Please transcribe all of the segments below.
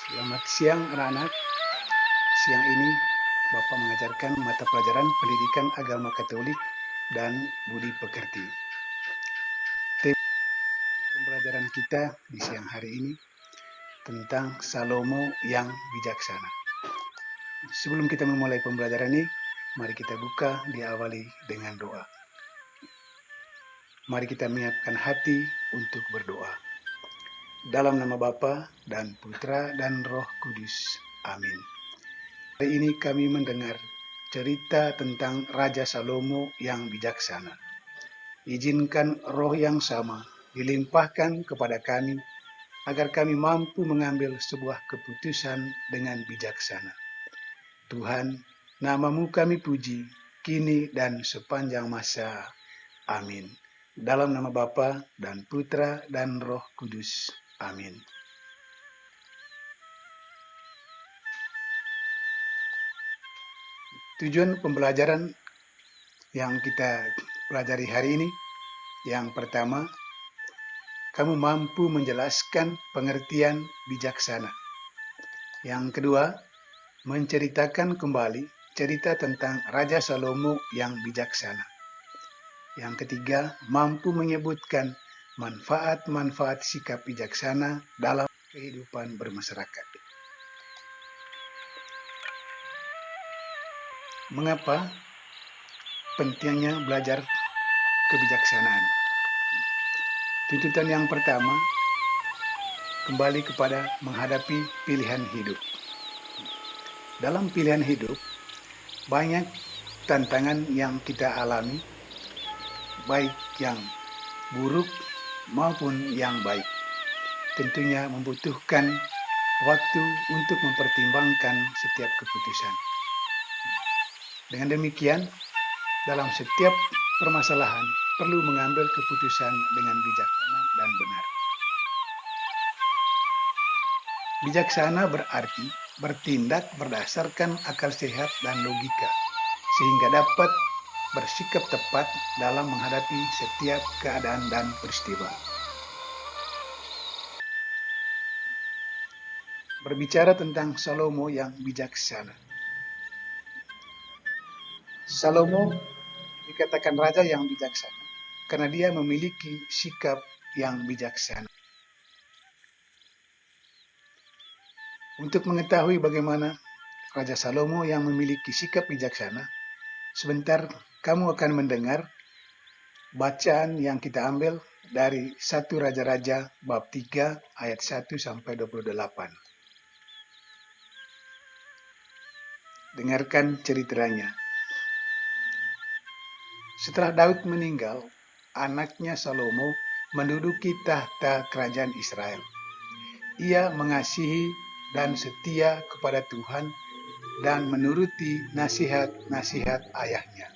Selamat siang anak-anak. Siang ini Bapak mengajarkan mata pelajaran Pendidikan Agama Katolik dan Budi Pekerti. Tema pembelajaran kita di siang hari ini tentang Salomo yang bijaksana. Sebelum kita memulai pembelajaran ini, mari kita buka diawali dengan doa. Mari kita menyiapkan hati untuk berdoa. Dalam nama Bapa dan Putra dan Roh Kudus. Amin. Hari ini kami mendengar cerita tentang Raja Salomo yang bijaksana. Izinkan roh yang sama dilimpahkan kepada kami, agar kami mampu mengambil sebuah keputusan dengan bijaksana. Tuhan, nama-Mu kami puji, kini dan sepanjang masa. Amin. Dalam nama Bapa dan Putra dan Roh Kudus. Amin. Tujuan pembelajaran yang kita pelajari hari ini, yang pertama, kamu mampu menjelaskan pengertian bijaksana. Yang kedua, menceritakan kembali cerita tentang Raja Salomo yang bijaksana. Yang ketiga, mampu menyebutkan manfaat-manfaat sikap bijaksana dalam kehidupan bermasyarakat. Mengapa pentingnya belajar kebijaksanaan? Tuntutan yang pertama, kembali kepada menghadapi pilihan hidup. Dalam pilihan hidup, banyak tantangan yang kita alami, baik yang buruk maupun yang baik. Tentunya membutuhkan waktu untuk mempertimbangkan setiap keputusan. Dengan demikian, dalam setiap permasalahan perlu mengambil keputusan dengan bijaksana dan benar. Bijaksana berarti bertindak berdasarkan akal sehat dan logika, sehingga dapat bersikap tepat dalam menghadapi setiap keadaan dan peristiwa. Berbicara tentang Salomo yang bijaksana. Salomo dikatakan raja yang bijaksana karena dia memiliki sikap yang bijaksana. Untuk mengetahui bagaimana Raja Salomo yang memiliki sikap bijaksana, sebentar kamu akan mendengar bacaan yang kita ambil dari 1 Raja-Raja bab 3 ayat 1 sampai 28. Dengarkan ceritanya. Setelah Daud meninggal, anaknya Salomo menduduki tahta kerajaan Israel. Ia mengasihi dan setia kepada Tuhan dan menuruti nasihat-nasihat ayahnya.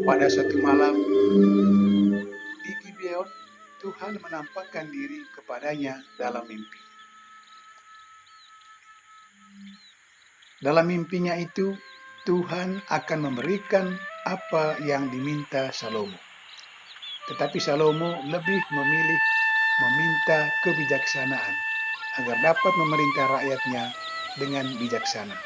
Pada suatu malam di Gibeon, Tuhan menampakkan diri kepadanya dalam mimpi. Dalam mimpinya itu, Tuhan akan memberikan apa yang diminta Salomo. Tetapi Salomo lebih memilih meminta kebijaksanaan agar dapat memerintah rakyatnya dengan bijaksana.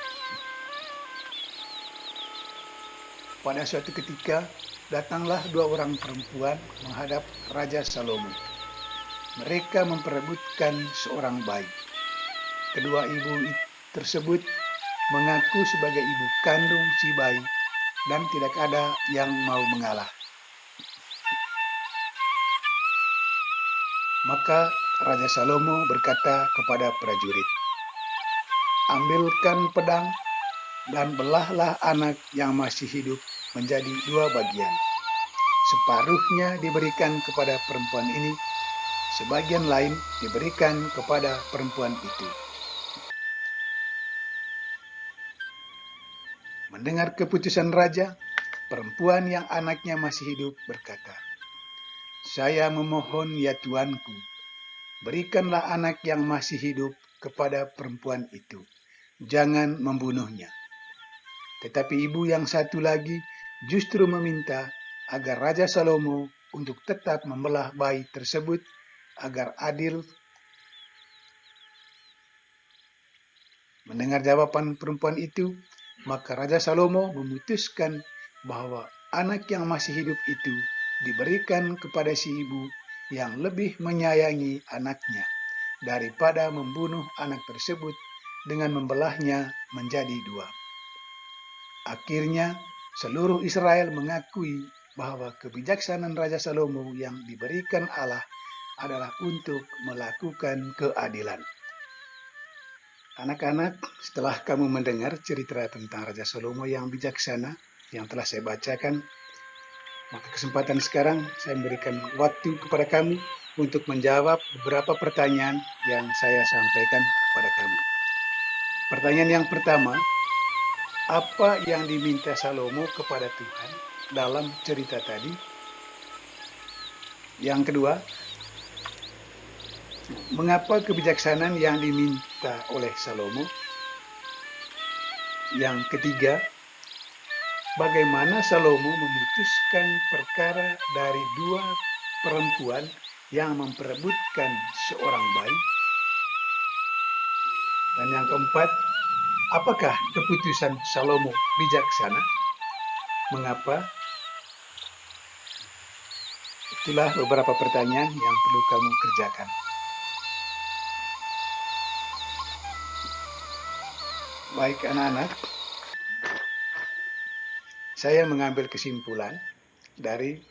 Pada suatu ketika, datanglah 2 orang perempuan menghadap Raja Salomo. Mereka memperebutkan seorang bayi. Kedua ibu tersebut mengaku sebagai ibu kandung si bayi dan tidak ada yang mau mengalah. Maka Raja Salomo berkata kepada prajurit, "Ambilkan pedang dan belahlah anak yang masih hidup menjadi 2 bagian. Separuhnya diberikan kepada perempuan ini, sebagian lain diberikan kepada perempuan itu." Mendengar keputusan raja, perempuan yang anaknya masih hidup berkata, "Saya memohon ya Tuanku, berikanlah anak yang masih hidup kepada perempuan itu. Jangan membunuhnya." Tetapi ibu yang satu lagi justru meminta agar Raja Salomo untuk tetap membelah bayi tersebut agar adil Mendengar jawaban perempuan itu, maka Raja Salomo memutuskan bahwa anak yang masih hidup itu diberikan kepada si ibu yang lebih menyayangi anaknya daripada membunuh anak tersebut dengan membelahnya menjadi dua. Akhirnya, seluruh Israel mengakui bahwa kebijaksanaan Raja Salomo yang diberikan Allah adalah untuk melakukan keadilan. Anak-anak, setelah kamu mendengar cerita tentang Raja Salomo yang bijaksana yang telah saya bacakan, maka kesempatan sekarang saya memberikan waktu kepada kamu untuk menjawab beberapa pertanyaan yang saya sampaikan kepada kamu. Pertanyaan yang pertama, apa yang diminta Salomo kepada Tuhan dalam cerita tadi? Yang kedua, mengapa kebijaksanaan yang diminta oleh Salomo? Yang ketiga, bagaimana Salomo memutuskan perkara dari dua perempuan yang memperebutkan seorang bayi? Dan yang keempat, apakah keputusan Salomo bijaksana? Mengapa? Itulah beberapa pertanyaan yang perlu kamu kerjakan. Baik anak-anak, saya mengambil kesimpulan dari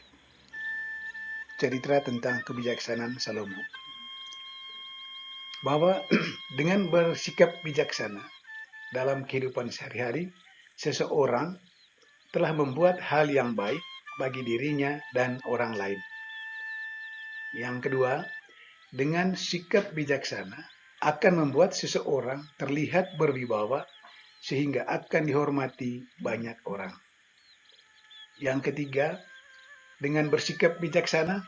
cerita tentang kebijaksanaan Salomo, bahwa dengan bersikap bijaksana dalam kehidupan sehari-hari, seseorang telah membuat hal yang baik bagi dirinya dan orang lain. Yang kedua, dengan sikap bijaksana akan membuat seseorang terlihat berwibawa sehingga akan dihormati banyak orang. Yang ketiga, dengan bersikap bijaksana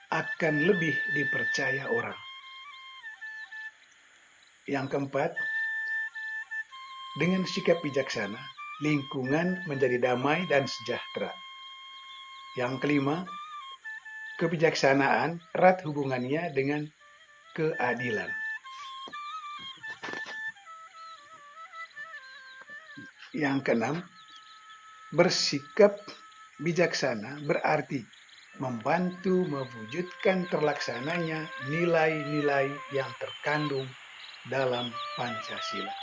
akan lebih dipercaya orang. Yang keempat, dengan sikap bijaksana, lingkungan menjadi damai dan sejahtera. Yang kelima, kebijaksanaan erat hubungannya dengan keadilan. Yang keenam, bersikap bijaksana berarti membantu mewujudkan terlaksananya nilai-nilai yang terkandung dalam Pancasila.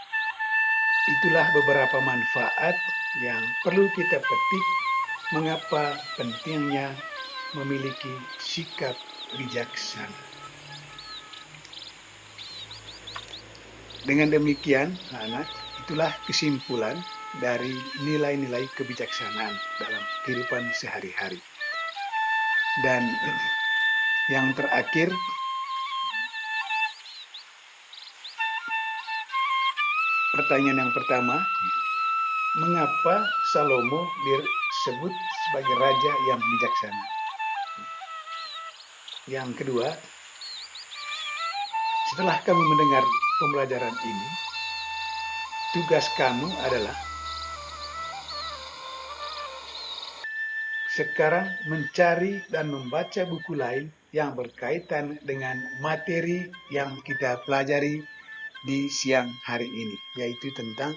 Itulah beberapa manfaat yang perlu kita petik mengapa pentingnya memiliki sikap bijaksana. Dengan demikian, anak, itulah kesimpulan dari nilai-nilai kebijaksanaan dalam kehidupan sehari-hari. Dan yang terakhir, pertanyaan yang pertama, mengapa Salomo disebut sebagai raja yang bijaksana? Yang kedua, setelah kamu mendengar pembelajaran ini, tugas kamu adalah sekarang mencari dan membaca buku lain yang berkaitan dengan materi yang kita pelajari di siang hari ini, yaitu tentang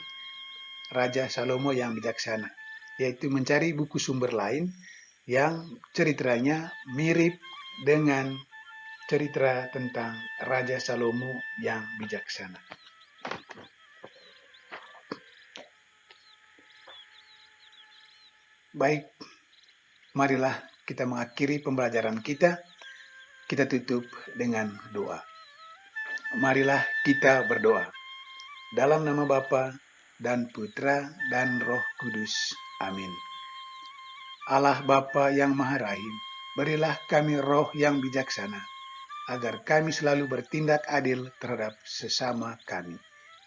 Raja Salomo yang bijaksana, yaitu mencari buku sumber lain yang ceritanya mirip dengan cerita tentang Raja Salomo yang bijaksana. Baik, marilah kita mengakhiri pembelajaran kita. Kita tutup dengan doa. Marilah kita berdoa. Dalam nama Bapa dan Putra dan Roh Kudus. Amin. Allah Bapa yang Maha Rahim, berilah kami roh yang bijaksana, agar kami selalu bertindak adil terhadap sesama kami.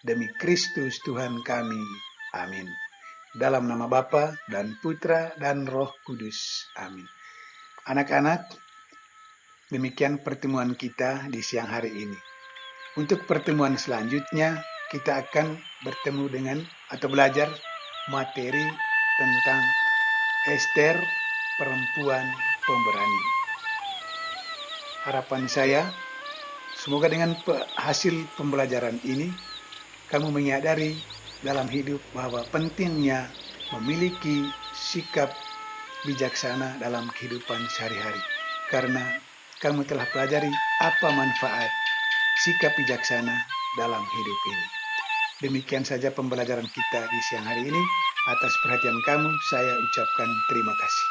Demi Kristus Tuhan kami. Amin. Dalam nama Bapa dan Putra dan Roh Kudus. Amin. Anak-anak, demikian pertemuan kita di siang hari ini. Untuk pertemuan selanjutnya, kita akan bertemu dengan atau belajar materi tentang Ester, perempuan pemberani. Harapan saya, semoga dengan hasil pembelajaran ini, kamu menyadari dalam hidup bahwa pentingnya memiliki sikap bijaksana dalam kehidupan sehari-hari. Karena kamu telah pelajari apa manfaat sikap bijaksana dalam hidup ini. Demikian saja pembelajaran kita di siang hari ini. Atas perhatian kamu, saya ucapkan terima kasih.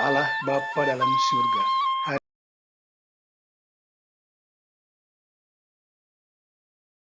Allah Bapa dalam surga,